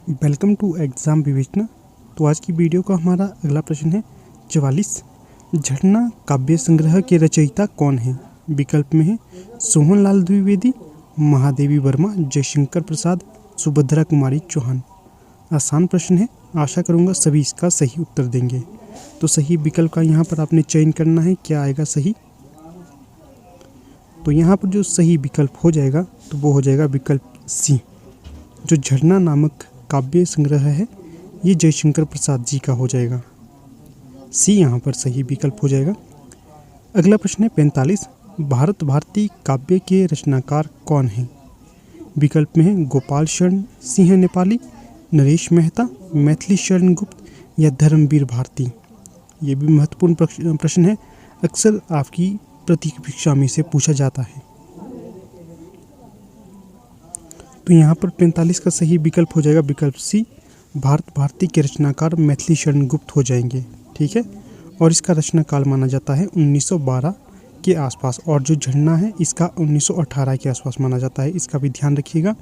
Welcome to exam विवेचना। तो आज की वीडियो का हमारा अगला प्रश्न है 44। झरना काव्य संग्रह के रचयिता कौन है? विकल्प में है सोहनलाल द्विवेदी, महादेवी वर्मा, जयशंकर प्रसाद, सुभद्रा कुमारी चौहान। आसान प्रश्न है, आशा करूँगा सभी इसका सही उत्तर देंगे। तो सही विकल्प का यहाँ पर आपने चयन करना है, क्या आएगा सही। तो यहाँ पर जो सही विकल्प हो जाएगा तो वो हो जाएगा विकल्प सी। जो झरना नामक काव्य संग्रह है ये जयशंकर प्रसाद जी का हो जाएगा। सी यहाँ पर सही विकल्प हो जाएगा। अगला प्रश्न है 45। भारत भारती काव्य के रचनाकार कौन हैं? विकल्प में है गोपाल शरण सिंह नेपाली, नरेश मेहता, मैथिली शरण गुप्त या धर्मवीर भारती। ये भी महत्वपूर्ण प्रश्न है, अक्सर आपकी परीक्षा में से पूछा जाता है। तो यहाँ पर 45 का सही विकल्प हो जाएगा विकल्प सी। भारत भारती के रचनाकार मैथिली शरण गुप्त हो जाएंगे, ठीक है। और इसका रचना काल माना जाता है 1912 के आसपास, और जो झरना है इसका 1918 के आसपास माना जाता है, इसका भी ध्यान रखिएगा।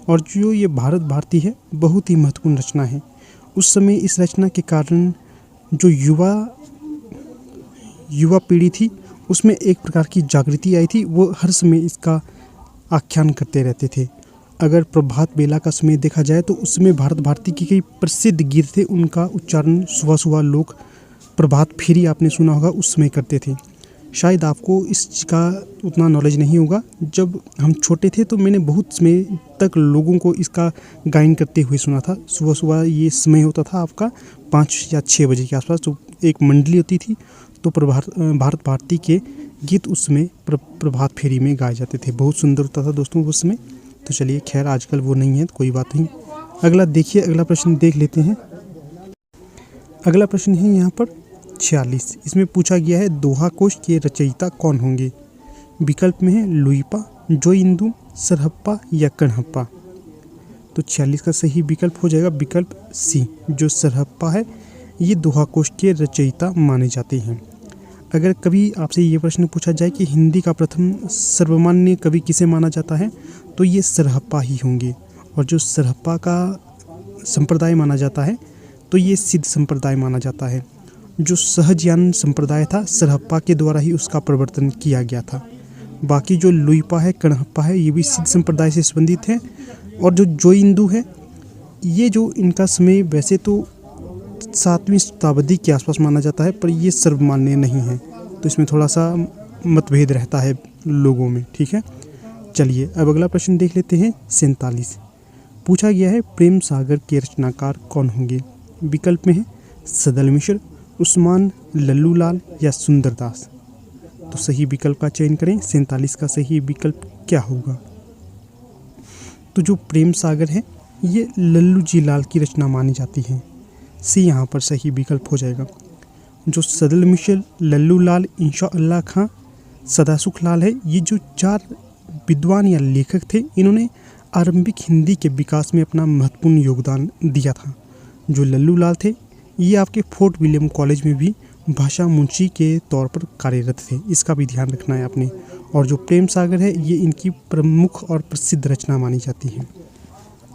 और जो ये भारत भारती है बहुत ही महत्वपूर्ण रचना है। उस समय इस रचना के कारण जो युवा पीढ़ी थी उसमें एक प्रकार की जागृति आई थी। वो हर समय इसका आख्यान करते रहते थे। अगर प्रभात बेला का समय देखा जाए तो उसमें भारत भारती की कई प्रसिद्ध गीत थे, उनका उच्चारण सुबह सुबह लोग प्रभात फेरी आपने सुना होगा उस समय करते थे। शायद आपको इसका उतना नॉलेज नहीं होगा। जब हम छोटे थे तो मैंने बहुत समय तक लोगों को इसका गायन करते हुए सुना था। सुबह सुबह ये समय होता था आपका 5 या 6 बजे के आसपास, तो एक मंडली होती थी, तो भारत भारती के गीत उस समय प्रभात फेरी में गाए जाते थे। बहुत सुंदर होता था दोस्तों उस समय। तो चलिए खैर आजकल वो नहीं है, तो कोई बात नहीं। अगला देखिए, अगला प्रश्न देख लेते हैं। अगला प्रश्न है यहाँ पर 46। इसमें पूछा गया है दोहा कोश के रचयिता कौन होंगे? विकल्प में है लुइपा, जोइंदू, सरहप्पा या कणहप्पा। तो 46 का सही विकल्प हो जाएगा विकल्प सी। जो सरहप्पा है ये दोहा कोश के रचयिता माने जाते हैं। अगर कभी आपसे ये प्रश्न पूछा जाए कि हिंदी का प्रथम सर्वमान्य कवि किसे माना जाता है, तो ये सरहप्पा ही होंगे। और जो सरहप्पा का संप्रदाय माना जाता है तो ये सिद्ध संप्रदाय माना जाता है। जो सहजयान संप्रदाय था सरहप्पा के द्वारा ही उसका प्रवर्तन किया गया था। बाकी जो लुइपा है, कणहप्पा है, ये भी सिद्ध संप्रदाय से संबंधित है। और जो जोइंदू है ये जो इनका समय वैसे तो 7वीं शताब्दी के आसपास माना जाता है, पर ये सर्वमान्य नहीं है, तो इसमें थोड़ा सा मतभेद रहता है लोगों में, ठीक है। चलिए अब अगला प्रश्न देख लेते हैं 47। पूछा गया है प्रेम सागर के रचनाकार कौन होंगे? विकल्प में है सदल मिश्र, उस्मान, लल्लू लाल या सुंदरदास। तो सही विकल्प का चयन करें। 47 का सही विकल्प क्या होगा? तो जो प्रेम सागर है ये लल्लू जी लाल की रचना मानी जाती है। सी यहाँ पर सही विकल्प हो जाएगा। जो सदल मिश्र, लल्लू लाल, इंशाअल्लाह खां, सदासुख लाल है, ये जो 4 विद्वान या लेखक थे, इन्होंने आरंभिक हिंदी के विकास में अपना महत्वपूर्ण योगदान दिया था। जो लल्लू लाल थे ये आपके फोर्ट विलियम कॉलेज में भी भाषा मुंशी के तौर पर कार्यरत थे, इसका भी ध्यान रखना है आपने। और जो प्रेम सागर है ये इनकी प्रमुख और प्रसिद्ध रचना मानी जाती है।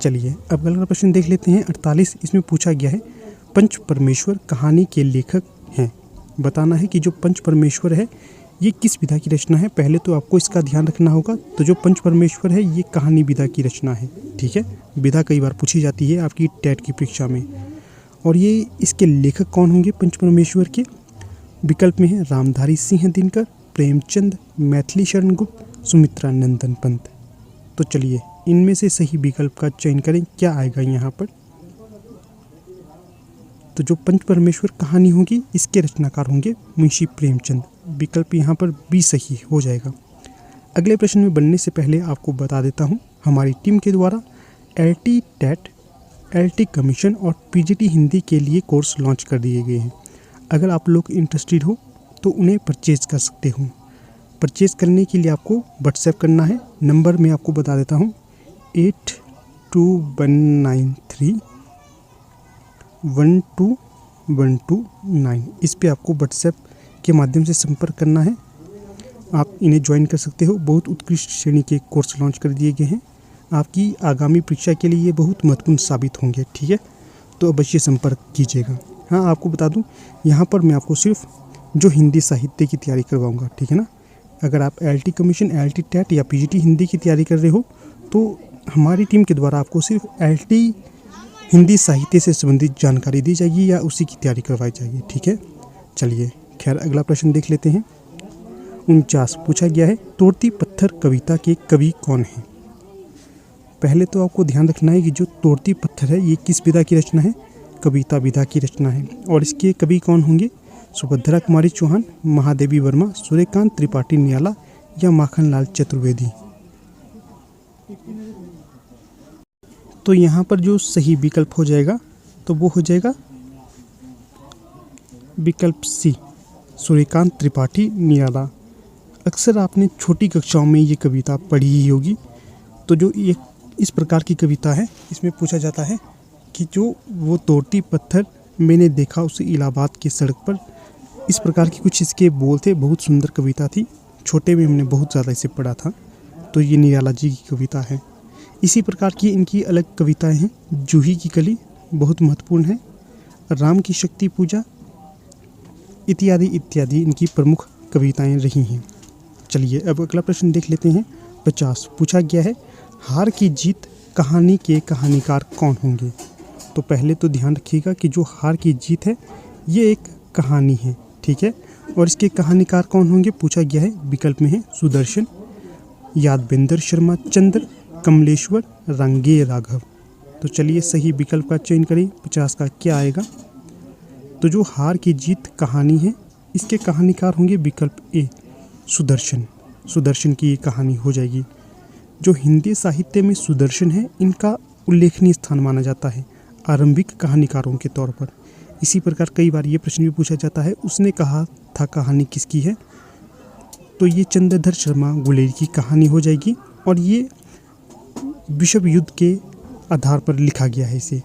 चलिए अब अगला प्रश्न देख लेते हैं 48। इसमें पूछा गया है पंच परमेश्वर कहानी के लेखक हैं। बताना है कि जो पंच परमेश्वर है ये किस विधा की रचना है। पहले तो आपको इसका ध्यान रखना होगा। तो जो पंच परमेश्वर है ये कहानी विधा की रचना है, ठीक है। विधा कई बार पूछी जाती है आपकी टेट की परीक्षा में। और ये इसके लेखक कौन होंगे पंच परमेश्वर के? विकल्प में है रामधारी सिंह दिनकर, प्रेमचंद, मैथिली शरण गुप्त, सुमित्रा नंदन पंत। तो चलिए इनमें से सही विकल्प का चयन करें, क्या आएगा यहाँ पर? तो जो पंच परमेश्वर कहानी होगी इसके रचनाकार होंगे मुंशी प्रेमचंद। विकल्प यहाँ पर बी सही हो जाएगा। अगले प्रश्न में बढ़ने से पहले आपको बता देता हूँ हमारी टीम के द्वारा LT टेट, LT कमीशन और PGT हिंदी के लिए कोर्स लॉन्च कर दिए गए हैं। अगर आप लोग इंटरेस्टेड हो तो उन्हें परचेज कर सकते हो। परचेज करने के लिए आपको व्हाट्सएप करना है। नंबर मैं आपको बता देता हूँ 8219312129। इस पे आपको व्हाट्सएप के माध्यम से संपर्क करना है। आप इन्हें ज्वाइन कर सकते हो। बहुत उत्कृष्ट श्रेणी के कोर्स लॉन्च कर दिए गए हैं। आपकी आगामी परीक्षा के लिए ये बहुत महत्वपूर्ण साबित होंगे। ठीक है, तो अवश्य संपर्क कीजिएगा। हाँ, आपको बता दूं, यहाँ पर मैं आपको सिर्फ जो हिंदी साहित्य की तैयारी करवाऊँगा। ठीक है ना। अगर आप एलटी कमीशन, एलटी टेट या पीजीटी हिंदी की तैयारी कर रहे हो तो हमारी टीम के द्वारा आपको सिर्फ एलटी हिंदी साहित्य से संबंधित जानकारी दी जाएगी या उसी की तैयारी करवाई जाएगी। ठीक है, चलिए खैर अगला प्रश्न देख लेते हैं। 49 पूछा गया है, तोड़ती पत्थर कविता के कवि कौन हैं? पहले तो आपको ध्यान रखना है कि जो तोड़ती पत्थर है ये किस विधा की रचना है? कविता विधा की रचना है। और इसके कवि कौन होंगे? सुभद्रा कुमारी चौहान, महादेवी वर्मा, सूर्यकांत त्रिपाठी निराला या माखनलाल चतुर्वेदी। तो यहाँ पर जो सही विकल्प हो जाएगा तो वो हो जाएगा विकल्प सी, सूर्यकांत त्रिपाठी निराला। अक्सर आपने छोटी कक्षाओं में ये कविता पढ़ी ही होगी। तो जो ये इस प्रकार की कविता है, इसमें पूछा जाता है कि जो वो तोड़ती पत्थर मैंने देखा उसे इलाहाबाद की सड़क पर, इस प्रकार की कुछ इसके बोल थे। बहुत सुंदर कविता थी, छोटे में हमने बहुत ज़्यादा इसे पढ़ा था। तो ये निराला जी की कविता है। इसी प्रकार की इनकी अलग कविताएं हैं। जूही की कली बहुत महत्वपूर्ण है, राम की शक्ति पूजा इत्यादि इत्यादि इनकी प्रमुख कविताएं रही हैं। चलिए अब अगला प्रश्न देख लेते हैं। 50 पूछा गया है, हार की जीत कहानी के कहानीकार कौन होंगे? तो पहले तो ध्यान रखिएगा कि जो हार की जीत है ये एक कहानी है। ठीक है, और इसके कहानीकार कौन होंगे पूछा गया है। विकल्प में है सुदर्शन, यादवेंद्र शर्मा चंद्र, कमलेश्वर, रंगे राघव। तो चलिए सही विकल्प का चयन करें। 50 का क्या आएगा? तो जो हार की जीत कहानी है इसके कहानीकार होंगे विकल्प ए, सुदर्शन। सुदर्शन की ये कहानी हो जाएगी। जो हिंदी साहित्य में सुदर्शन है इनका उल्लेखनीय स्थान माना जाता है आरंभिक कहानीकारों के तौर पर। इसी प्रकार कई बार ये प्रश्न भी पूछा जाता है, उसने कहा था कहानी किसकी है? तो ये चंद्रधर शर्मा गुलेरी की कहानी हो जाएगी और ये विश्व युद्ध के आधार पर लिखा गया है इसे।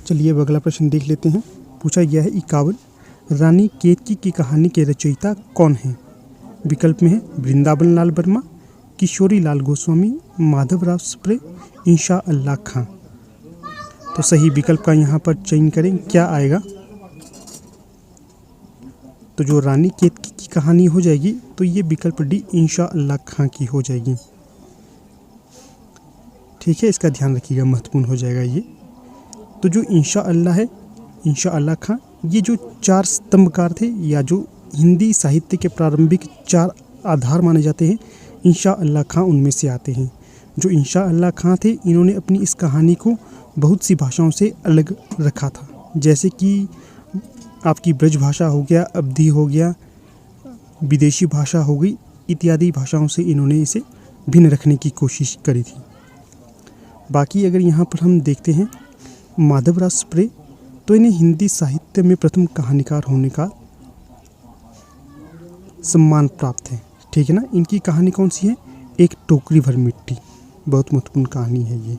चलिए अब अगला प्रश्न देख लेते हैं। पूछा गया है 51, रानी केतकी की कहानी के रचयिता कौन हैं? विकल्प में है वृंदावन लाल वर्मा, किशोरी लाल गोस्वामी, माधवराव सप्रे, इंशा अल्लाह खां। तो सही विकल्प का यहाँ पर चयन करें, क्या आएगा? तो जो रानी केतकी की कहानी हो जाएगी तो ये विकल्प डी, इंशा अल्लाह खां की हो जाएगी। ठीक है, इसका ध्यान रखिएगा, महत्वपूर्ण हो जाएगा ये। तो जो इंशा अल्लाह है, इंशा अल्लाह खां, ये जो 4 स्तंभकार थे या जो हिंदी साहित्य के प्रारंभिक 4 आधार माने जाते हैं, इंशा अल्लाह खां उनमें से आते हैं। जो इंशा अल्लाह खां थे इन्होंने अपनी इस कहानी को बहुत सी भाषाओं से अलग रखा था, जैसे कि आपकी ब्रज भाषा हो गया, अवधी हो गया, विदेशी भाषा हो गई, इत्यादि भाषाओं से इन्होंने इसे भिन्न रखने की कोशिश करी थी। बाकी अगर यहाँ पर हम देखते हैं माधवराव सप्रे, तो इन्हें हिंदी साहित्य में प्रथम कहानीकार होने का सम्मान प्राप्त है। ठीक है ना। इनकी कहानी कौन सी है? एक टोकरी भर मिट्टी, बहुत महत्वपूर्ण कहानी है ये।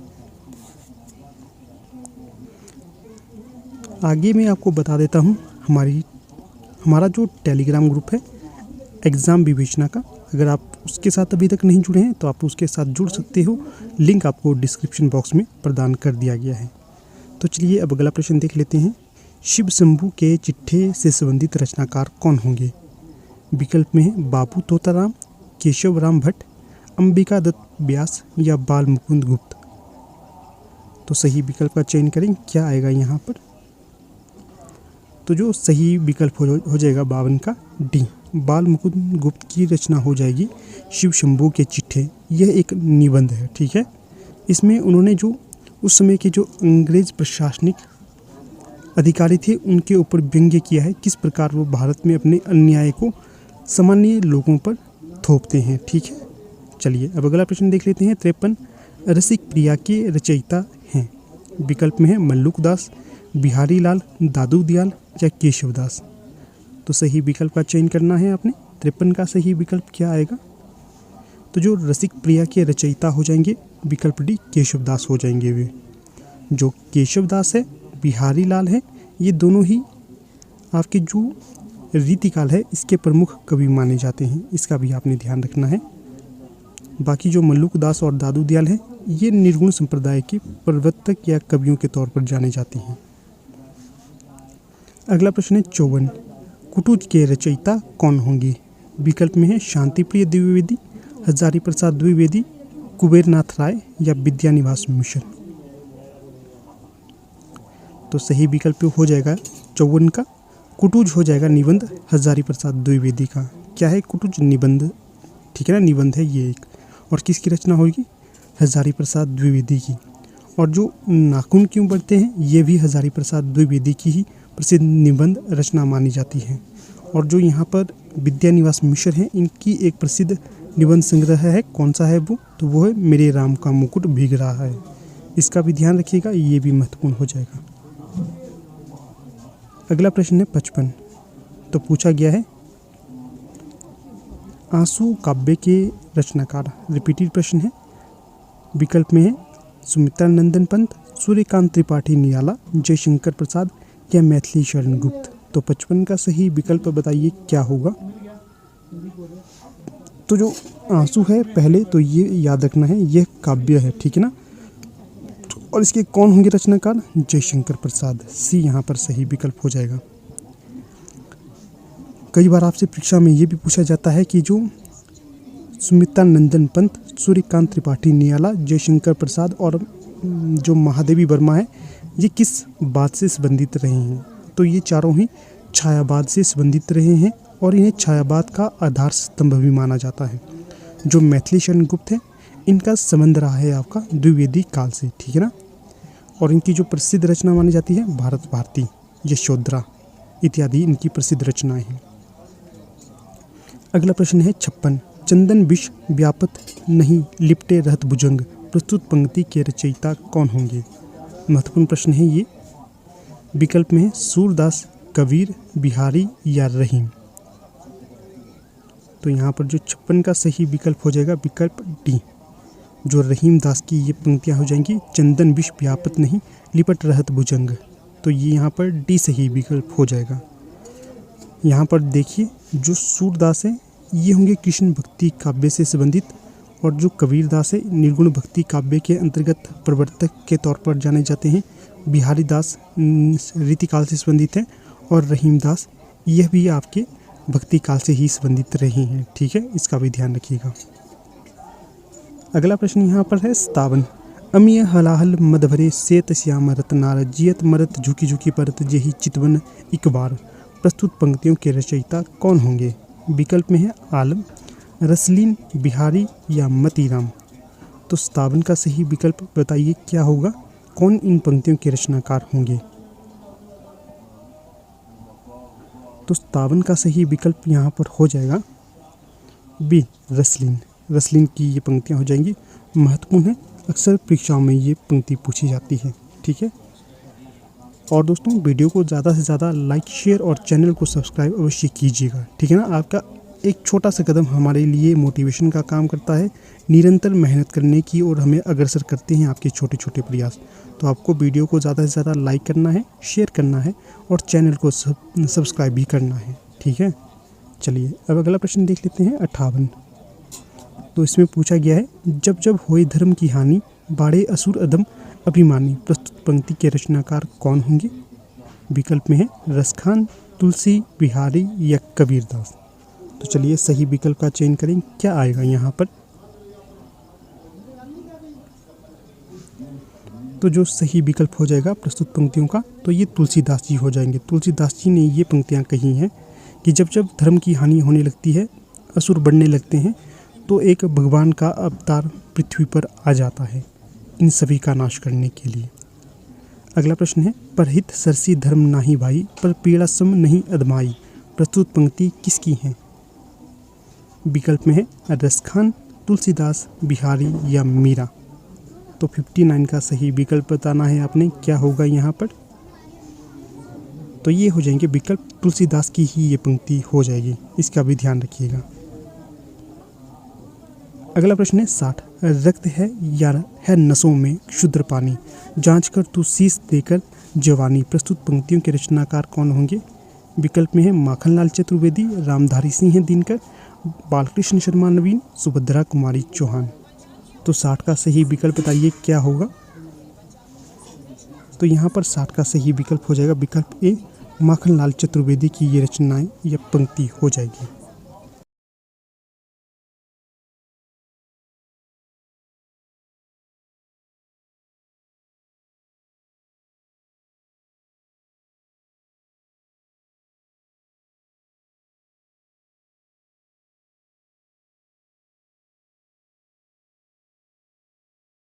आगे मैं आपको बता देता हूँ हमारा जो टेलीग्राम ग्रुप है एग्ज़ाम विवेचना का, अगर आप उसके साथ अभी तक नहीं जुड़े हैं तो आप उसके साथ जुड़ सकते हो। लिंक आपको डिस्क्रिप्शन बॉक्स में प्रदान कर दिया गया है। तो चलिए अब अगला प्रश्न देख लेते हैं। शिव शंभू के चिट्ठे से संबंधित रचनाकार कौन होंगे? विकल्प में है बाबू तोताराम, केशव राम भट्ट, अंबिका दत्त व्यास या बाल मुकुंद गुप्त। तो सही विकल्प का चयन करें, क्या आएगा यहाँ पर? तो जो सही विकल्प हो जाएगा 52 का डी, बाल मुकुंद गुप्त की रचना हो जाएगी शिव शंभू के चिट्ठे। यह एक निबंध है। ठीक है, इसमें उन्होंने जो उस समय के जो अंग्रेज प्रशासनिक अधिकारी थे उनके ऊपर व्यंग्य किया है, किस प्रकार वो भारत में अपने अन्याय को सामान्य लोगों पर थोपते हैं। ठीक है, चलिए अब अगला प्रश्न देख लेते हैं। 53 रसिक प्रिया के रचयिता हैं। विकल्प में है मल्लुक दास, बिहारी लाल, दादू दयाल या केशव दास। तो सही विकल्प का चयन करना है आपने। 53 का सही विकल्प क्या आएगा? तो जो रसिक प्रिया के रचयिता हो जाएंगे विकल्प डी, केशव दास हो जाएंगे वे। जो केशव दास है, बिहारी लाल है, ये दोनों ही आपके जो रीतिकाल है इसके प्रमुख कवि माने जाते हैं। इसका भी आपने ध्यान रखना है। बाकी जो मल्लुक दास और दादू दयाल हैं ये निर्गुण संप्रदाय के प्रवर्तक या कवियों के तौर पर जाने जाते हैं। अगला प्रश्न है 54, कुटुज के रचयिता कौन होंगे? विकल्प में है शांतिप्रिय द्विवेदी, हजारी प्रसाद द्विवेदी, कुबेरनाथ राय या विद्यानिवास मिश्र। तो सही विकल्प हो जाएगा 54 का कुटुज हो जाएगा निबंध हजारी प्रसाद द्विवेदी का। क्या है कुटुज? निबंध, ठीक है ना, निबंध है ये एक। और किसकी रचना होगी? हजारी प्रसाद द्विवेदी की। और जो नाखून क्यों बढ़ते हैं ये भी हजारी प्रसाद द्विवेदी की ही प्रसिद्ध निबंध रचना मानी जाती है। और जो यहाँ पर विद्यानिवास मिश्र हैं इनकी एक प्रसिद्ध निबंध संग्रह है, कौन सा है वो? तो वो है मेरे राम का मुकुट भीग रहा है। इसका भी ध्यान रखिएगा, ये भी महत्वपूर्ण हो जाएगा। अगला प्रश्न है 55, तो पूछा गया है आंसू काव्य के रचनाकार। रिपीटेड प्रश्न है। विकल्प में है सुमित्रा नंदन पंत, सूर्यकांत त्रिपाठी निराला, जयशंकर प्रसाद या मैथिली शरण गुप्त। तो 55 का सही विकल्प बताइए क्या होगा? तो जो आंसू है पहले तो ये याद रखना है, यह काव्य है, ठीक है ना। और इसके कौन होंगे रचनाकार? जयशंकर प्रसाद। सी यहाँ पर सही विकल्प हो जाएगा। कई बार आपसे परीक्षा में ये भी पूछा जाता है कि जो सुमित्रा नंदन पंत, सूर्यकांत त्रिपाठी निराला, जयशंकर प्रसाद और जो महादेवी वर्मा है ये किस बात से संबंधित रहे हैं? तो ये चारों ही छायावाद से संबंधित रहे हैं और इन्हें छायावाद का आधार स्तंभ भी माना जाता है। जो मैथिली शरण गुप्त है इनका संबंध रहा है आपका द्विवेदी काल से, ठीक है ना। और इनकी जो प्रसिद्ध रचना मानी जाती है भारत भारती, यशोधरा इत्यादि इनकी प्रसिद्ध रचनाएं हैं। अगला प्रश्न है 56, चंदन विष व्यापत नहीं लिपटे रहत भुजंग, प्रस्तुत पंक्ति के रचयिता कौन होंगे? महत्वपूर्ण प्रश्न है ये। विकल्प में है सूरदास, कबीर, बिहारी या रहीम। तो यहाँ पर जो 56 का सही विकल्प हो जाएगा विकल्प डी, जो रहीम दास की ये पंक्तियाँ हो जाएंगी, चंदन विष व्यापत नहीं लिपट रहत भुजंग। तो ये यहाँ पर डी सही विकल्प हो जाएगा। यहाँ पर देखिए जो सूरदास है ये होंगे कृष्ण भक्ति काव्य से संबंधित, और जो कबीरदास है निर्गुण भक्ति काव्य के अंतर्गत प्रवर्तक के तौर पर जाने जाते हैं। बिहारी दास रीतिकाल से संबंधित है और रहीम दास यह भी आपके भक्ति काल से ही संबंधित रहे हैं, ठीक है, इसका भी ध्यान रखिएगा। अगला प्रश्न यहाँ पर है 57, अमीय हलाहल मद भरे सेत श्याम रतनार, जियत मरत झुकी झुकी परत जेही चितवन एक बार। प्रस्तुत पंक्तियों के रचयिता कौन होंगे? विकल्प में है आलम, रसलीन, बिहारी या मतीराम। तो 57 का सही विकल्प बताइए क्या होगा? कौन इन पंक्तियों के रचनाकार होंगे? तो 57 का सही विकल्प यहाँ पर हो जाएगा बी, रसलीन। रसलीन की ये पंक्तियाँ हो जाएंगी, महत्वपूर्ण है, अक्सर परीक्षाओं में ये पंक्ति पूछी जाती है, ठीक है। और दोस्तों वीडियो को ज़्यादा से ज़्यादा लाइक, शेयर और चैनल को सब्सक्राइब अवश्य कीजिएगा, ठीक है ना। आपका एक छोटा सा कदम हमारे लिए मोटिवेशन का काम करता है, निरंतर मेहनत करने की और हमें अग्रसर करते हैं आपके छोटे छोटे प्रयास। तो आपको वीडियो को ज़्यादा से ज़्यादा लाइक करना है, शेयर करना है और चैनल को सब्सक्राइब भी करना है, ठीक है। चलिए अब अगला प्रश्न देख लेते हैं 58। तो इसमें पूछा गया है जब जब होए धर्म की हानि, बाड़े असुर अदम अभिमानी। प्रस्तुत पंक्ति के रचनाकार कौन होंगे? विकल्प में है रसखान, तुलसी, बिहारी या कबीरदास। तो चलिए सही विकल्प का चयन करें, क्या आएगा यहाँ पर? तो जो सही विकल्प हो जाएगा प्रस्तुत पंक्तियों का, तो ये तुलसीदास जी हो जाएंगे। तुलसीदास जी ने ये पंक्तियाँ कही हैं कि जब जब धर्म की हानि होने लगती है, असुर बढ़ने लगते हैं, तो एक भगवान का अवतार पृथ्वी पर आ जाता है इन सभी का नाश करने के लिए। अगला प्रश्न है परहित सरसी धर्म नाही भाई, पर पीड़ा सम नहीं अदमाई। प्रस्तुत पंक्ति किसकी है? विकल्प में है रसखान, तुलसीदास, बिहारी या मीरा। तो 59 का सही विकल्प बताना है आपने, क्या होगा यहाँ पर? तो ये हो जाएंगे विकल्प तुलसीदास की ही ये पंक्ति हो जाएगी, इसका भी ध्यान रखिएगा। अगला प्रश्न है 60, रक्त है या है नसों में क्षुद्र पानी, जांच कर तू शीश देकर जवानी। प्रस्तुत पंक्तियों के रचनाकार कौन होंगे? विकल्प में है माखनलाल चतुर्वेदी, रामधारी सिंह दिनकर, बालकृष्ण शर्मा नवीन, सुभद्रा कुमारी चौहान। तो 60 का सही विकल्प बताइए क्या होगा। तो यहाँ पर 60 का सही विकल्प हो जाएगा विकल्प ए, माखनलाल चतुर्वेदी की ये रचनाएं या पंक्ति हो जाएगी।